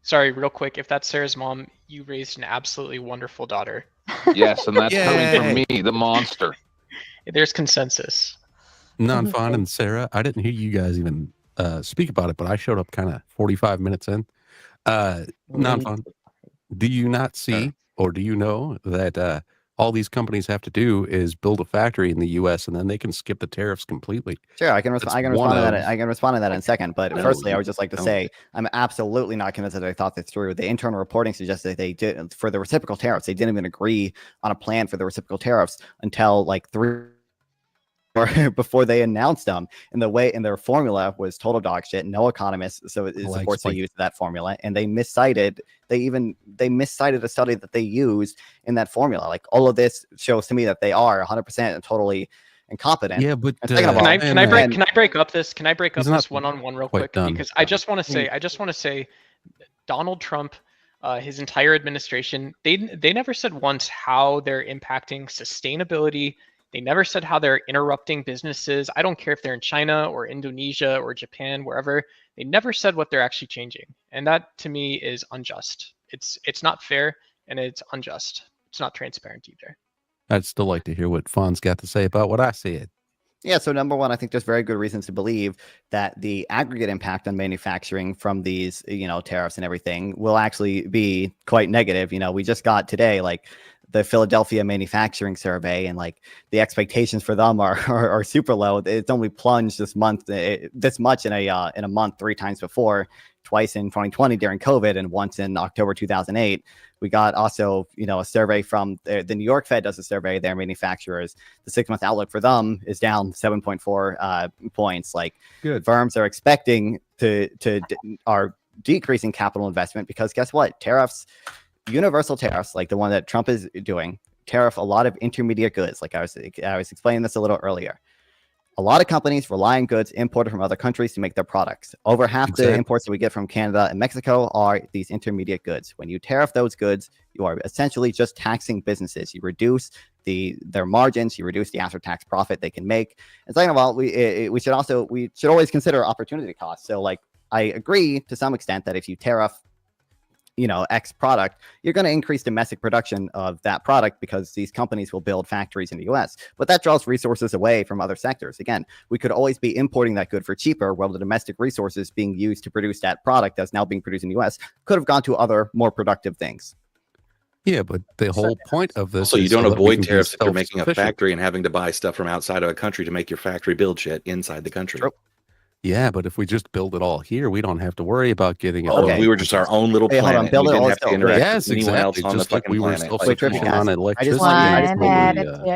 Sorry, real quick. If that's Sarah's mom, you raised an absolutely wonderful daughter. Yes, and that's coming from me, the monster. There's consensus. Non-Fon and Sarah, I didn't hear you guys even speak about it, but I showed up kind of 45 minutes in. Non-Fon, do you not see or do you know that all these companies have to do is build a factory in the U.S. and then they can skip the tariffs completely? Sure, I can respond to that. I can respond to that in a second. But firstly, I would just like to say I'm absolutely not convinced that I thought this through. The internal reporting suggests that they did for the reciprocal tariffs. They didn't even agree on a plan for the reciprocal tariffs until like 3 or before they announced them. And their formula was total dog shit. No economists, so it supports the use of that formula. And they miscited. They miscited a study that they used in that formula. Like all of this shows to me that they are 100% totally incompetent. Yeah, but can I break up this one-on-one real quick? Because I just want to say, Donald Trump, his entire administration, they never said once how they're impacting sustainability. They never said how they're interrupting businesses. I don't care if they're in China or Indonesia or Japan, wherever. They never said what they're actually changing. And that to me is unjust. It's not fair and it's unjust. It's not transparent either. I'd still like to hear what Fawn's got to say about what I said. Yeah, so number one, I think there's very good reasons to believe that the aggregate impact on manufacturing from these, tariffs and everything will actually be quite negative. We just got today, like, the Philadelphia manufacturing survey, and like the expectations for them are super low. It's only plunged this much in a month 3 times before, twice in 2020 during COVID and once in October 2008. We got also, a survey from the New York Fed does a survey, their manufacturers. The 6-month outlook for them is down 7.4 points. Like firms are expecting are decreasing capital investment because guess what? Tariffs, universal tariffs, like the one that Trump is doing, tariff a lot of intermediate goods. Like I was explaining this a little earlier. A lot of companies rely on goods imported from other countries to make their products. Over half the imports that we get from Canada and Mexico are these intermediate goods. When you tariff those goods, you are essentially just taxing businesses. You reduce their margins, you reduce the after-tax profit they can make. And second of all, we should always consider opportunity costs. So like I agree to some extent that if you tariff X product, you're going to increase domestic production of that product because these companies will build factories in the US. But that draws resources away from other sectors. Again, we could always be importing that good for cheaper, while the domestic resources being used to produce that product that's now being produced in the US could have gone to other more productive things. Yeah, but the whole point of this so you don't avoid tariffs if you're making a factory and having to buy stuff from outside of a country to make your factory build shit inside the country. True. Yeah, but if we just build it all here, we don't have to worry about getting it. If we were just our own little planet, we didn't have to interact with anyone else on the fucking planet.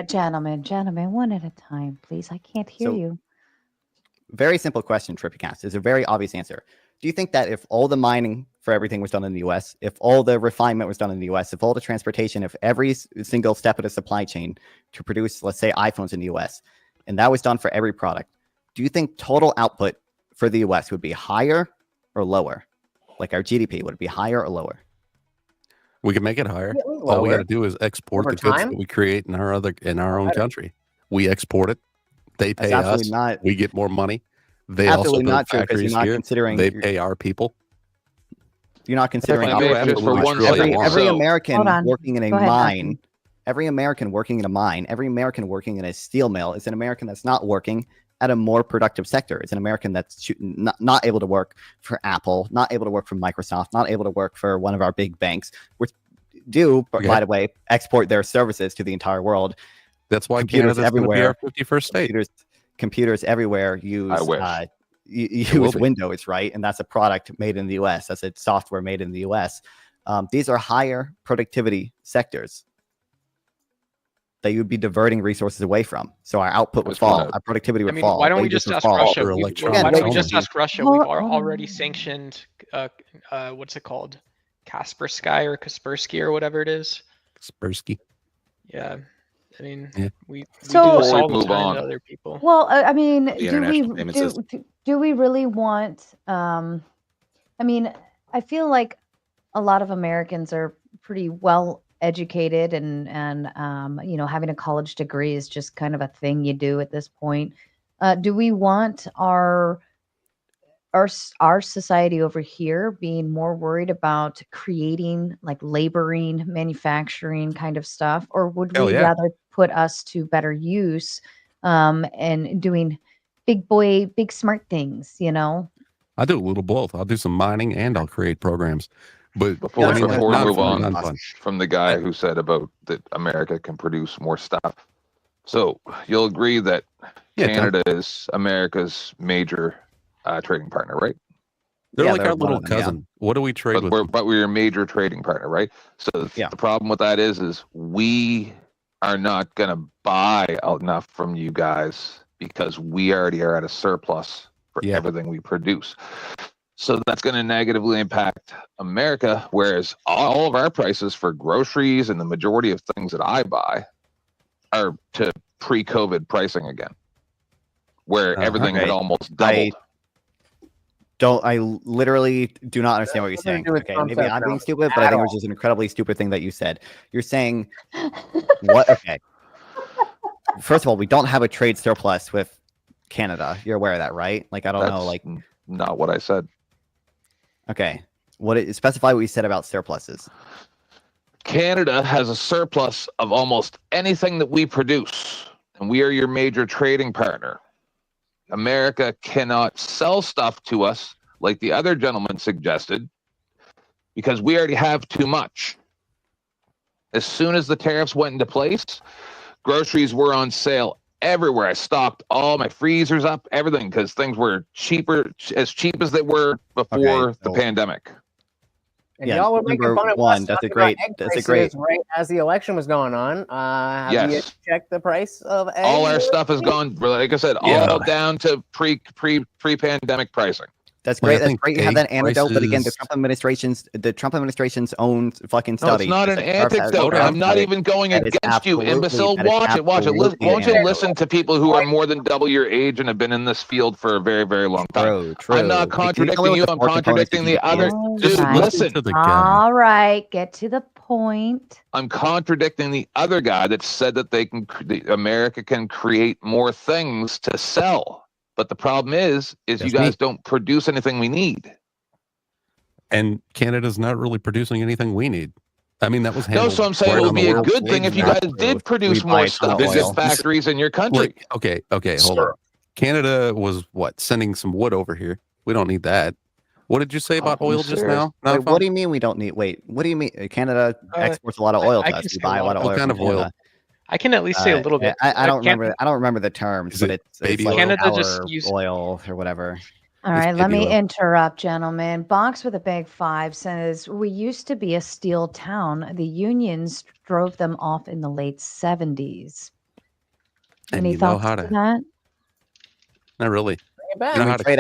Gentlemen, one at a time, please. I can't hear you. Very simple question, Trippycast. It's a very obvious answer. Do you think that if all the mining for everything was done in the U.S., if all the refinement was done in the U.S., if all the transportation, if every single step of the supply chain to produce, let's say, iPhones in the U.S., and that was done for every product, do you think total output for the U.S. would be higher or lower? Like our GDP, would it be higher or lower? We can make it higher. All we got to do is export the goods that we create in our own country. We export it. They pay us. We get more money. They also build factories here. They pay our people. You're not considering every American working in a mine. Every American working in a mine. Every American working in a steel mill is an American that's not working at a more productive sector. It's an American that's not able to work for Apple, not able to work for Microsoft, not able to work for one of our big banks, which do, by the way, export their services to the entire world. That's why computers everywhere, our 51st state. Computers everywhere use Windows, right? And that's a product made in the U.S. That's a software made in the U.S. These are higher productivity sectors that you would be diverting resources away from. So our output would fall, our productivity would fall. Why don't we just ask Russia? Why don't we just ask Russia? We've already sanctioned, what's it called? Kaspersky or whatever it is. Kaspersky. Yeah. I mean, we do this all the time to other people. Well, I mean, do we really want, I mean, I feel like a lot of Americans are pretty well educated and having a college degree is just kind of a thing you do at this point. Do we want our our society over here being more worried about creating like laboring, manufacturing kind of stuff, or would we rather put us to better use and doing big smart things, you know? I do a little both. I'll do some mining and I'll create programs. But before we move on fun. from the guy who said about that America can produce more stuff. So you'll agree that Canada is America's major trading partner, right? They're like our little cousin. What do we trade with? But we're a major trading partner, right? So the problem with that is we are not going to buy enough from you guys because we already are at a surplus for everything we produce. So that's going to negatively impact America, whereas all of our prices for groceries and the majority of things that I buy are to pre-COVID pricing again, where everything had almost doubled. I literally do not understand what you're saying. Okay, maybe I'm being stupid, but I think it was just an incredibly stupid thing that you said. You're saying what? Okay. First of all, we don't have a trade surplus with Canada. You're aware of that, right? Like, I don't know, like not what I said. Okay. Specify what you said about surpluses. Canada has a surplus of almost anything that we produce, and we are your major trading partner. America cannot sell stuff to us like the other gentleman suggested because we already have too much. As soon as the tariffs went into place, groceries were on sale everywhere. I stocked all my freezers up, everything, because things were cheaper, as cheap as they were before the pandemic. And y'all were making fun of us. That's a great. Right as the election was going on. Have you checked the price of eggs? All our stuff has gone, like I said, all down to pre-pandemic pricing. That's great. That's great. You have that anecdote, but again, the Trump administration's own fucking study. No, it's not an anecdote. I'm not even going against you, imbecile. Watch it. Won't you listen to people who are more than double your age and have been in this field for a very, very long time? True. I'm not contradicting you. I'm contradicting the other. Dude, listen. All right, get to the point. I'm contradicting the other guy that said that America can create more things to sell. But the problem is you guys don't produce anything we need. And Canada's not really producing anything we need. I mean, that was handled. No, so I'm saying it would be a good thing if you guys did produce more stuff in factories in your country. Okay, hold on. Canada was sending some wood over here. We don't need that. What did you say about oil just now? Wait, what do you mean we don't need? Wait, what do you mean? Canada exports a lot of oil to us. We buy a lot of oil. What kind of oil? I can at least say a little bit. I don't remember. I don't remember the terms, but it's baby like Canada just use oil or whatever. All right, let me interrupt, gentlemen. Box with a Big 5 says, we used to be a steel town. The unions drove them off in the late 70s. Any thoughts to that? Not really. Trade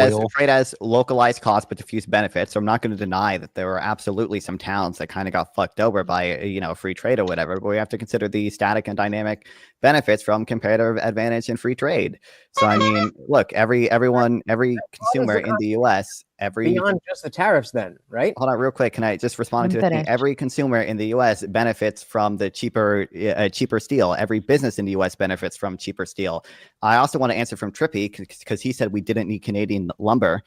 has localized costs but diffuse benefits. So I'm not going to deny that there were absolutely some towns that kind of got fucked over by free trade or whatever. But we have to consider the static and dynamic benefits from comparative advantage and free trade. So I mean, look, every consumer in the U.S. beyond just the tariffs, then, right? Hold on, real quick. Can I just respond to this? Every consumer in the U.S. benefits from the cheaper steel. Every business in the U.S. benefits from cheaper steel. I also want to answer from Trippy because he said we didn't need Canadian lumber.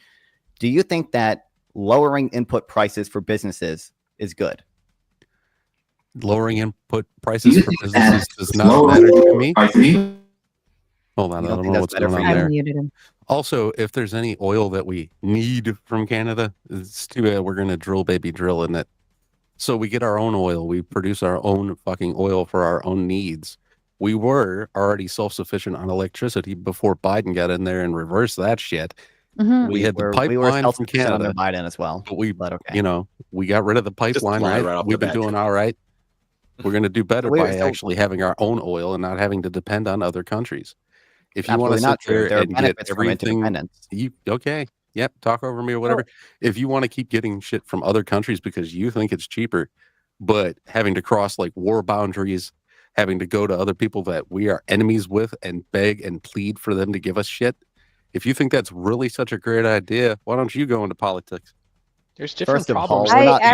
Do you think that lowering input prices for businesses is good? Lowering input prices for businesses does not matter to me. Hold on, I don't know what's going on there. Also, if there's any oil that we need from Canada, it's too bad we're going to drill in it. So we get our own oil. We produce our own fucking oil for our own needs. We were already self-sufficient on electricity before Biden got in there and reversed that shit. Mm-hmm. We had the pipeline from Canada. Under Biden as well. But we got rid of the pipeline, right? We've been doing all right. We're going to do better by actually having our own oil and not having to depend on other countries. If you want to sit there and get everything, talk over me or whatever. If you want to keep getting shit from other countries because you think it's cheaper, but having to cross like war boundaries, having to go to other people that we are enemies with and beg and plead for them to give us shit. If you think that's really such a great idea, why don't you go into politics? There's different problems. Hold on. I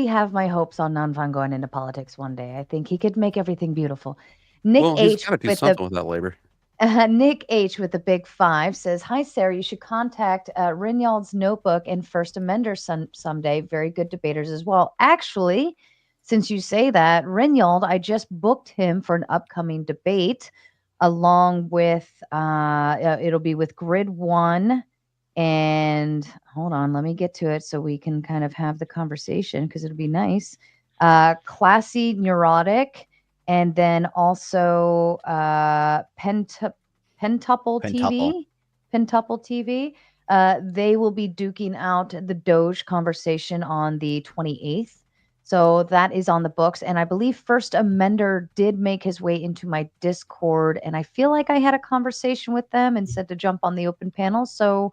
have my hopes on Nanfan going into politics one day. I think he could make everything beautiful. Nick H. He's got to do something with that labor. Nick H with the big 5 says, "Hi Sarah, you should contact Rinyald's Notebook and First Amender someday. Very good debaters as well. Actually, since you say that, Rinyald, I just booked him for an upcoming debate, along with it'll be with Grid 1, and hold on, let me get to it so we can kind of have the conversation because it'll be nice. Classy Neurotic." And then also Pentuple TV. They will be duking out the Doge conversation on the 28th. So that is on the books. And I believe First Amender did make his way into my Discord. And I feel like I had a conversation with them and said to jump on the open panel. So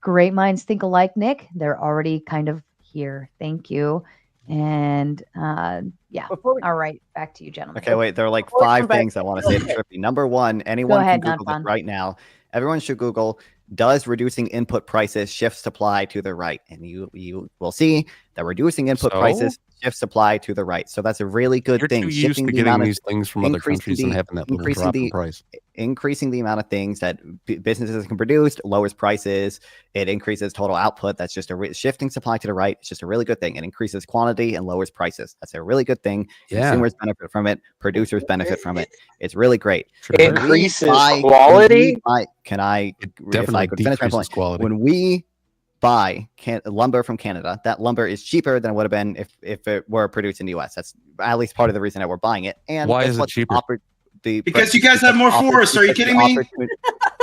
great minds think alike, Nick. They're already kind of here. Thank you. And yeah. All right, back to you, gentlemen. Okay, wait. There are like 5 things I want to say to Trippy. Number 1, anyone can Google this right now. Everyone should Google, does reducing input prices shift supply to the right? And you will see that reducing input prices shift supply to the right. So that's a really good thing. You're too used to getting these things from other countries and having that little drop in price. Increasing the amount of things that businesses can produce lowers prices. It increases total output. That's just a shifting supply to the right. It's just a really good thing. It increases quantity and lowers prices. That's a really good thing. Yeah. Consumers benefit from it. Producers benefit from it. It's really great. It increases quality. Can I definitely finish my point? Quality. When we buy lumber from Canada, that lumber is cheaper than it would have been if it were produced in the U.S. That's at least part of the reason that we're buying it. And why is it cheaper? Because you guys have more forests. Are you kidding me?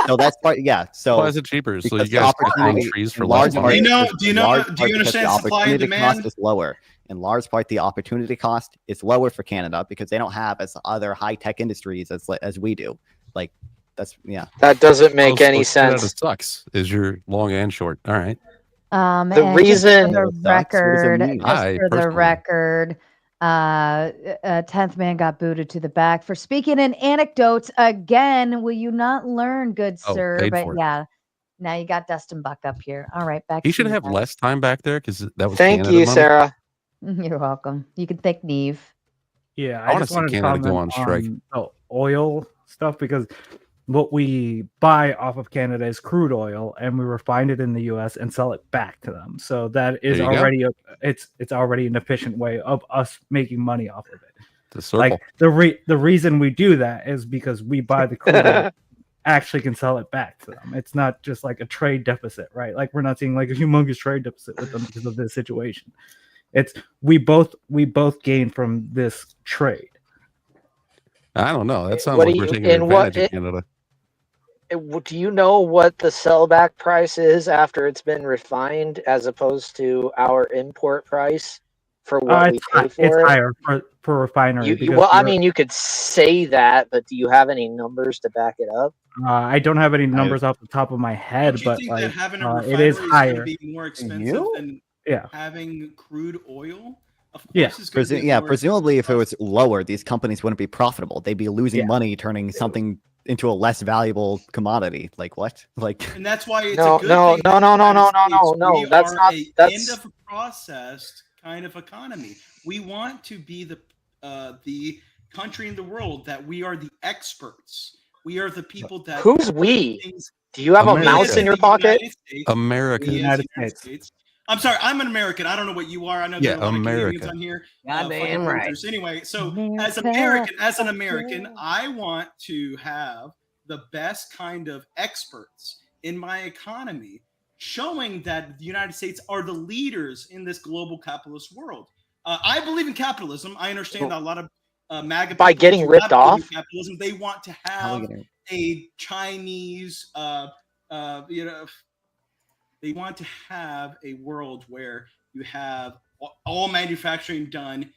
No, that's part. Yeah. So why is it cheaper? So you guys cut down trees for large less. Do you understand supply and demand? Cost is lower. In large part, the opportunity cost is lower for Canada because they don't have as other high tech industries as we do. Like that's That doesn't make any sense. Canada sucks. Is your long and short? All right. The reason for the record, 10th man got booted to the back for speaking in anecdotes again. Will you not learn, good sir? But yeah, now you got Dustin Buck up here. All right, back. He should have less time back there because that was. Thank Canada you, money. Sarah. You're welcome. You can thank Neve. Yeah, I want to see Canada go on strike. The oil stuff, because what we buy off of Canada is crude oil, and we refine it in the U.S. and sell it back to them. So that is already it's already an efficient way of us making money off of it. Like the reason we do that is because we buy the crude oil, actually can sell it back to them. It's not just like a trade deficit, right? Like we're not seeing like a humongous trade deficit with them because of this situation. It's we both gain from this trade. I don't know. That sounds like we're taking advantage of Canada. Do you know what the sellback price is after it's been refined, as opposed to our import price for what we pay for? It's higher per refinery. I mean, you could say that, but do you have any numbers to back it up? I don't have any numbers off the top of my head, but like, it is higher. Be more expensive than having crude oil. Presumably, if it was lower, these companies wouldn't be profitable. They'd be losing money, turning something into a less valuable commodity. Like what? Like, and that's why it's no. That's not end of processed kind of economy. We want to be the country in the world that we are the experts. We are the people that. Who's we? Do you have a mouse in your pocket? America. United States. I'm sorry, I'm an American. I don't know what you are. I know there are a lot of Canadians on here. Goddamn right. Anyway, so as an American, I want to have the best kind of experts in my economy, showing that the United States are the leaders in this global capitalist world. I believe in capitalism. I understand that a lot of MAGA by getting ripped off. Capitalism, they want to have a Chinese, they want to have a world where you have all manufacturing done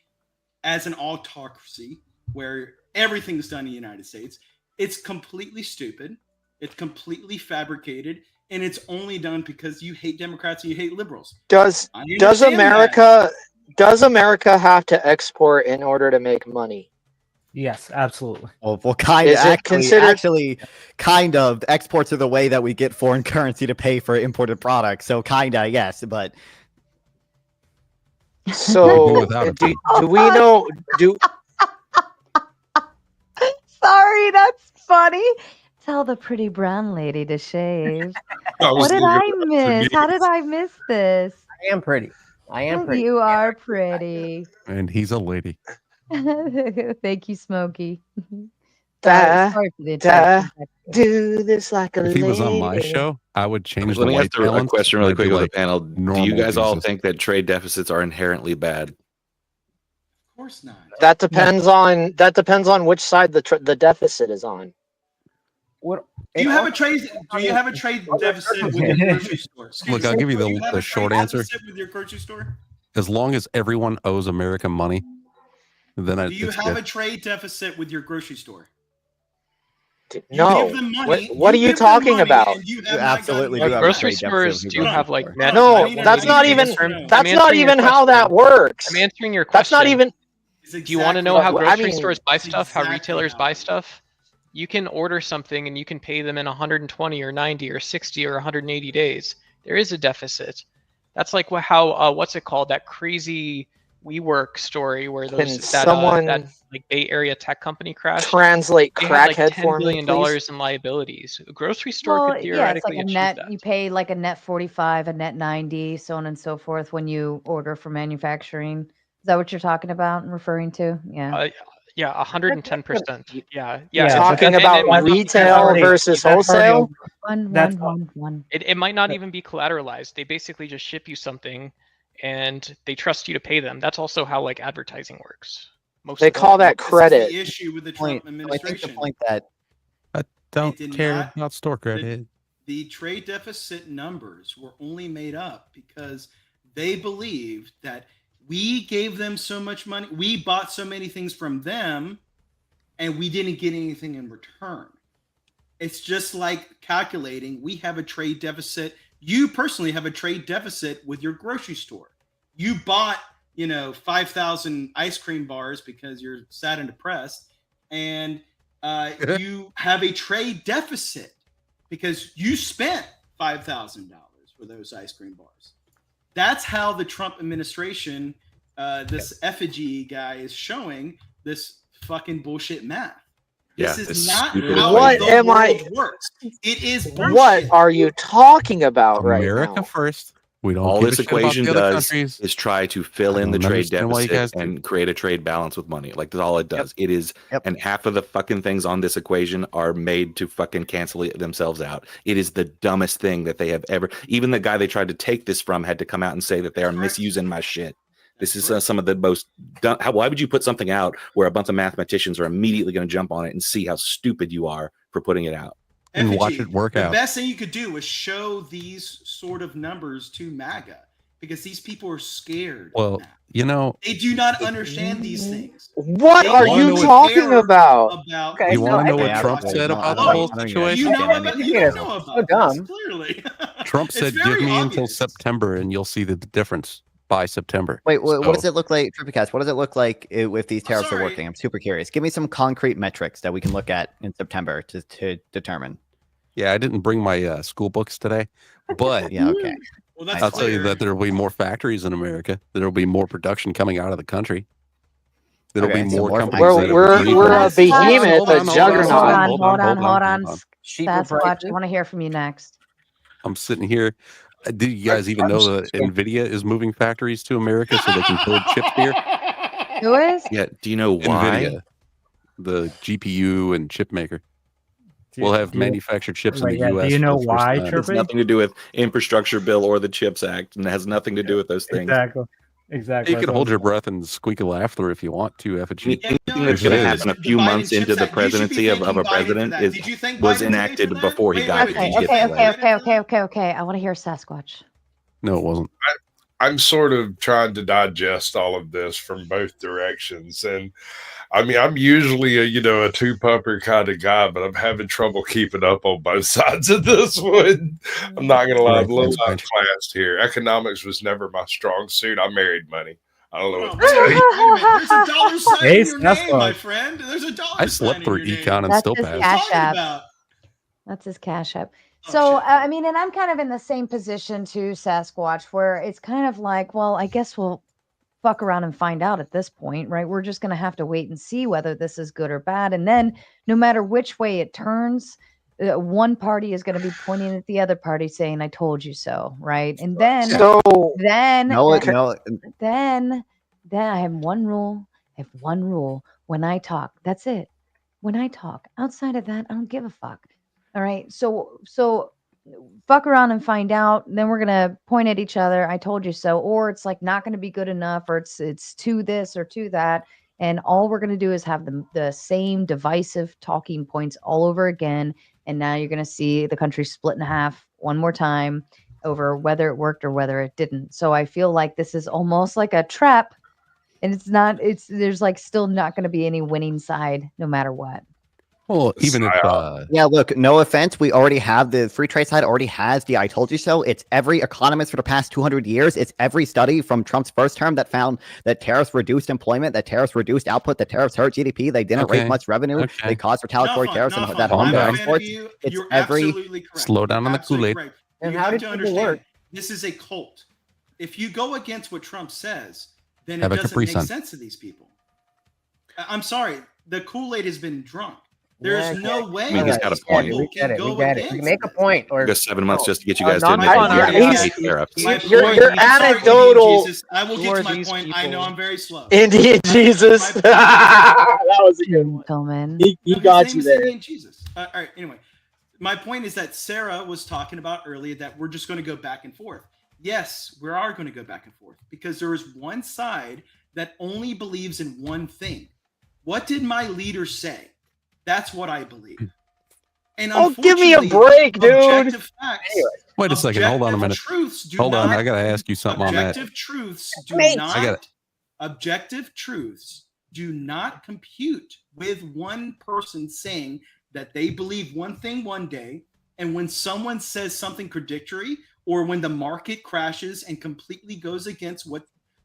as an autocracy, where everything is done in the United States. It's completely stupid. It's completely fabricated, and it's only done because you hate Democrats and you hate liberals. Does America have to export in order to make money? Yes, absolutely. Well, kind of. Actually, kind of. Exports are the way that we get foreign currency to pay for imported products. So, kind of, yes, but. So, do we know? Sorry, that's funny. tell the pretty brown lady to shave. What did I miss? How did I miss this? I am pretty. I am pretty. You are pretty. And he's a lady. Thank you, Smokey. Sorry for the interruption. Do this like a lady. If he was on my show, I would change the Let me white ask a question really quick with the panel. Do you guys all Jesus. think that trade deficits are inherently bad? Of course not. That depends on which side the deficit is on. What? Do you have a trade deficit with your grocery store? Look, I'll give you the short answer. With your grocery store? As long as everyone owes America money, then do you have a trade deficit with your grocery store? No. What are you talking about? You absolutely do. Grocery stores do have like net. No, that's not even how that works. I'm answering your question. That's not even. Do you want to know how grocery stores buy stuff? How retailers buy stuff? You can order something and you can pay them in 120 or 90 or 60 or 180 days. There is a deficit. That's like how what's it called? That crazy WeWork story where that like Bay Area tech company crashed. Translate crackhead $10 billion in liabilities. A grocery store could theoretically it's like a net. That. You pay like a net 45, a net 90, so on and so forth when you order for manufacturing. Is that what you're talking about and referring to? Yeah. Yeah, 110%. Yeah. Talking about retail versus wholesale. One. It might not even be collateralized. They basically just ship you something, and they trust you to pay them. That's also how like advertising works. They call that credit. The issue with the Trump administration. I think the point that I don't care about store credit. The trade deficit numbers were only made up because they believed that we gave them so much money. We bought so many things from them, and we didn't get anything in return. It's just like calculating. We have a trade deficit. You personally have a trade deficit with your grocery store. You bought, 5,000 ice cream bars because you're sad and depressed, and you have a trade deficit because you spent $5,000 for those ice cream bars. That's how the Trump administration, this effigy guy, is showing this fucking bullshit math. This is not how the world works. It is bullshit. What are you talking about right now? America first. We don't. All this equation does is try to fill in the trade deficit and create a trade balance with money. Like that's all it does. It is, and half of the fucking things on this equation are made to fucking cancel themselves out. It is the dumbest thing that they have ever. Even the guy they tried to take this from had to come out and say that they are misusing my shit. This is some of the most dumb. Why would you put something out where a bunch of mathematicians are immediately going to jump on it and see how stupid you are for putting it out? And watch it work out. The best thing you could do was show these sort of numbers to MAGA because these people are scared. Well, they do not understand these things. What are you talking about? Okay, you want to know what Trump said about the whole situation? You know about dumb. Clearly. Trump said, "Give me until September, and you'll see the difference by September." Wait, what does it look like, Trippycast? What does it look like if these tariffs are working? I'm super curious. Give me some concrete metrics that we can look at in September to determine. Yeah, I didn't bring my school books today, but yeah, okay. Well, I'll tell you that there will be more factories in America. There will be more production coming out of the country. There'll be more companies. We're a behemoth, a juggernaut. Hold on. Sasquatch, I want to hear from you next. I'm sitting here. Do you guys even know that NVIDIA is moving factories to America so they can build chips here? Who is? Yeah. Do you know why? NVIDIA, the GPU and chip maker. We'll have manufactured chips in the U.S. Do you know why, It has nothing to do with infrastructure bill or the CHIPS Act, and it has nothing to do with those things. Exactly. You can hold your breath and squeak a laughter if you want to, effigy. Anything that's going to happen a few months into the presidency of a president was enacted before he got it. Okay. I want to hear Sasquatch. No, it wasn't. I'm sort of trying to digest all of this from both directions. And I mean, I'm usually a two-pupper kind of guy, but I'm having trouble keeping up on both sides of this one. I'm not going to lie, I'm a little outclassed here. Economics was never my strong suit. I married money. I don't know what to tell you. There's a dollar sign in your name, my friend. There's a dollar sign. I slept through econ and still passed. Cash App. That's his Cash App. So, I mean, and I'm kind of in the same position too, Sasquatch, where it's kind of like, well, I guess we'll fuck around and find out at this point, right? We're just going to have to wait and see whether this is good or bad. And then no matter which way it turns, one party is going to be pointing at the other party saying, "I told you so," right? And then, then I have one rule. I have one rule. When I talk, that's it. When I talk, outside of that, I don't give a fuck. All right. So fuck around and find out. Then we're gonna point at each other. I told you so. Or it's like not gonna be good enough, or it's to this or to that. And all we're gonna do is have the same divisive talking points all over again. And now you're gonna see the country split in half one more time over whether it worked or whether it didn't. So I feel like this is almost like a trap. And there's like still not going to be any winning side no matter what. Well, even if yeah, look, no offense, we already have the free trade side already has the "I told you so." It's every economist for the past 200 years. It's every study from Trump's first term that found that tariffs reduced employment, that tariffs reduced output, that tariffs hurt GDP. They didn't raise much revenue. They caused retaliatory tariffs and that harmed exports. It's absolutely correct. Slow down on the Kool-Aid. And how did people work? This is a cult. If you go against what Trump says, then it doesn't make sense to these people. I'm sorry, the Kool-Aid has been drunk. There's no way. He's got a point. We get it. We get it. You make a point. Or just 7 months just to get you guys to admit you're anecdotal. I will get to my point. People. I know I'm very slow. Indian Jesus. That was a good one. He got you there. Indian Jesus. All right. Anyway, my point is that Sarah was talking about earlier that we're just going to go back and forth. Yes, we are going to go back and forth because there is one side that only believes in one thing. What did my leader say? That's what I believe. And give me a break, dude. Facts, wait a second. Hold on a minute. Hold on. I got to ask you something on that. Objective truths do not compute with one person saying that they believe one thing one day, and when someone says something contradictory, or when the market crashes and completely goes against what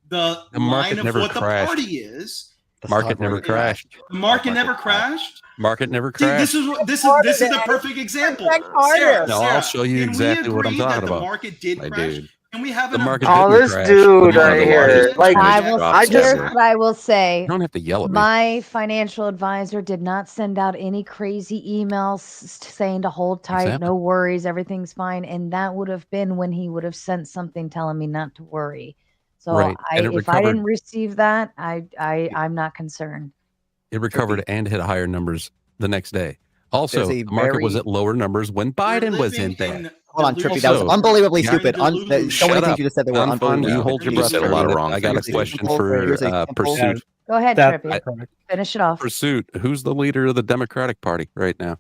the line of what the party is. The market never crashed. The market never crashed. Market never crashed. See, this is the perfect example. Sarah, I'll show you exactly what I'm talking about. The market did crash. And we have the market this crash. Dude right here. Like I will say. You don't have to yell at me. My financial advisor did not send out any crazy emails saying to hold tight, no worries, everything's fine. And that would have been when he would have sent something telling me not to worry. So if I didn't receive that, I'm not concerned. It recovered and hit higher numbers the next day. Also, the market was at lower numbers when Biden was in there. Hold on, Trippy. That was unbelievably stupid. So many things you just said that were unbelievable. You hold your breath. A lot of wrong. I got a question for Pursuit. Go ahead, Trippy. Finish it off. Pursuit. Who's the leader of the Democratic Party right now?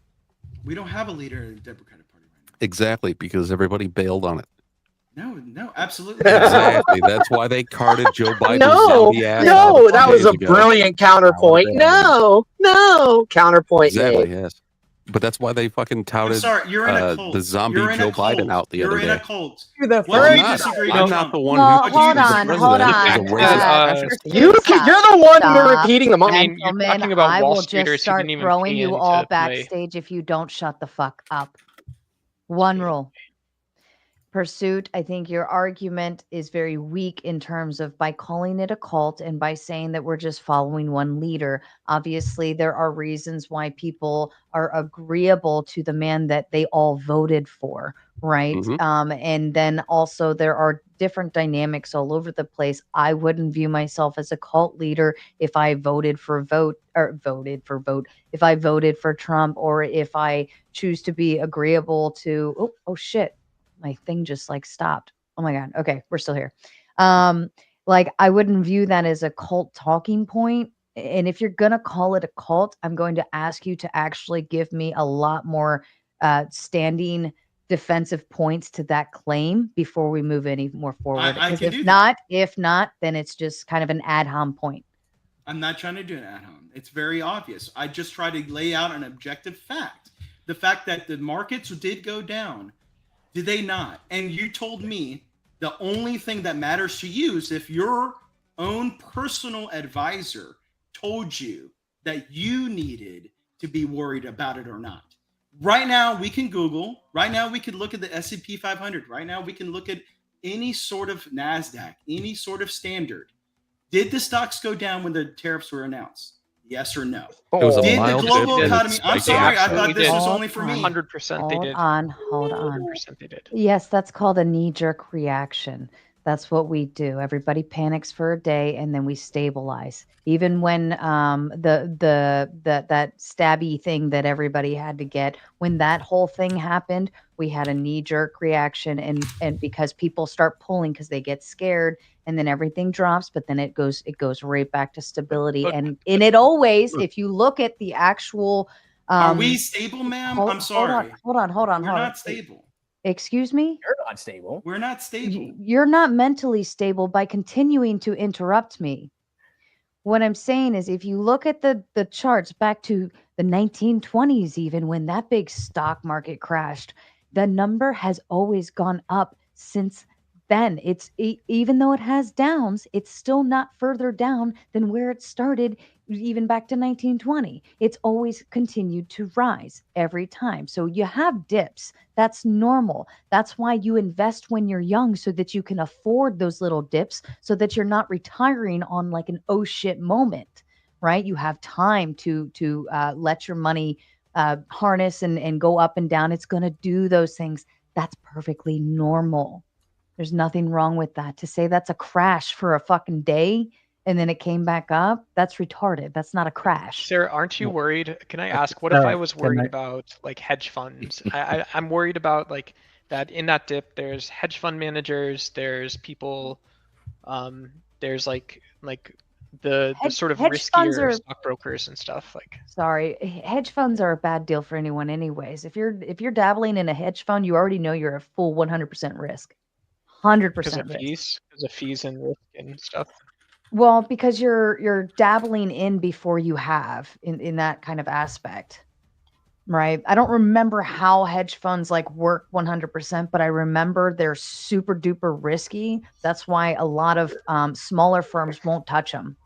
We don't have a leader of the Democratic Party right now. Exactly, because everybody bailed on it. No, absolutely. Exactly. That's why they carted Joe Biden. No, that was a brilliant counterpoint. No, counterpoint. Exactly. Yes. But that's why they fucking touted you're in a cult. The zombie Joe Biden out the other day. You're in a cult. I'm not the one who hold on. You're the one who's repeating them. I will just start throwing you all backstage if you don't shut the fuck up. One rule. Pursuit, I think your argument is very weak in terms of by calling it a cult and by saying that we're just following one leader. Obviously, there are reasons why people are agreeable to the man that they all voted for, right? Mm-hmm. And then also there are different dynamics all over the place. I wouldn't view myself as a cult leader if I voted for if I voted for Trump, or if I choose to be agreeable to, oh shit. My thing just like stopped. Oh my God. Okay. We're still here. Like I wouldn't view that as a cult talking point. And if you're going to call it a cult, I'm going to ask you to actually give me a lot more standing defensive points to that claim before we move any more forward. If not, then it's just kind of an ad hom point. I'm not trying to do an ad hom. It's very obvious. I just try to lay out an objective fact. The fact that the markets did go down. Did they not? And you told me the only thing that matters to you is if your own personal advisor told you that you needed to be worried about it or not. Right now, we can Google. Right now, we can look at the S&P 500. Right now, we can look at any sort of NASDAQ, any sort of standard. Did the stocks go down when the tariffs were announced? Yes or no? It was a Did the mild global dip, economy? I'm spiked sorry, I absolutely thought this did. was only for me. 100% they did. Hold on. 100% they did. Yes, that's called a knee-jerk reaction. That's what we do. Everybody panics for a day and then we stabilize. Even when that stabby thing that everybody had to get, when that whole thing happened, we had a knee-jerk reaction and because people start pulling because they get scared and then everything drops, but then it goes right back to stability. And it always, if you look at the actual are we stable, ma'am? I'm sorry. Hold on. We're not stable. Excuse me? You're not stable. We're not stable. You're not mentally stable by continuing to interrupt me. What I'm saying is if you look at the charts back to the 1920s, even when that big stock market crashed, the number has always gone up since then. It's even though it has downs, it's still not further down than where it started even back to 1920. It's always continued to rise every time. So you have dips. That's normal. That's why you invest when you're young so that you can afford those little dips so that you're not retiring on like an oh shit moment, right? You have time to let your money harness and go up and down. It's going to do those things. That's perfectly normal. There's nothing wrong with that. To say that's a crash for a fucking day and then it came back up, that's retarded. That's not a crash. Sarah, aren't you worried? Can I ask, what if I was worried about like hedge funds? I'm worried about like that in that dip, there's hedge fund managers, there's people, there's like the sort of riskier stockbrokers and stuff. Like, sorry, hedge funds are a bad deal for anyone anyways. If you're dabbling in a hedge fund, you already know you're a full 100% risk. 100% because of fees and risk and stuff. Well, because you're dabbling in before you have in that kind of aspect, right? I don't remember how hedge funds like work 100%, but I remember they're super duper risky. That's why a lot of smaller firms won't touch them.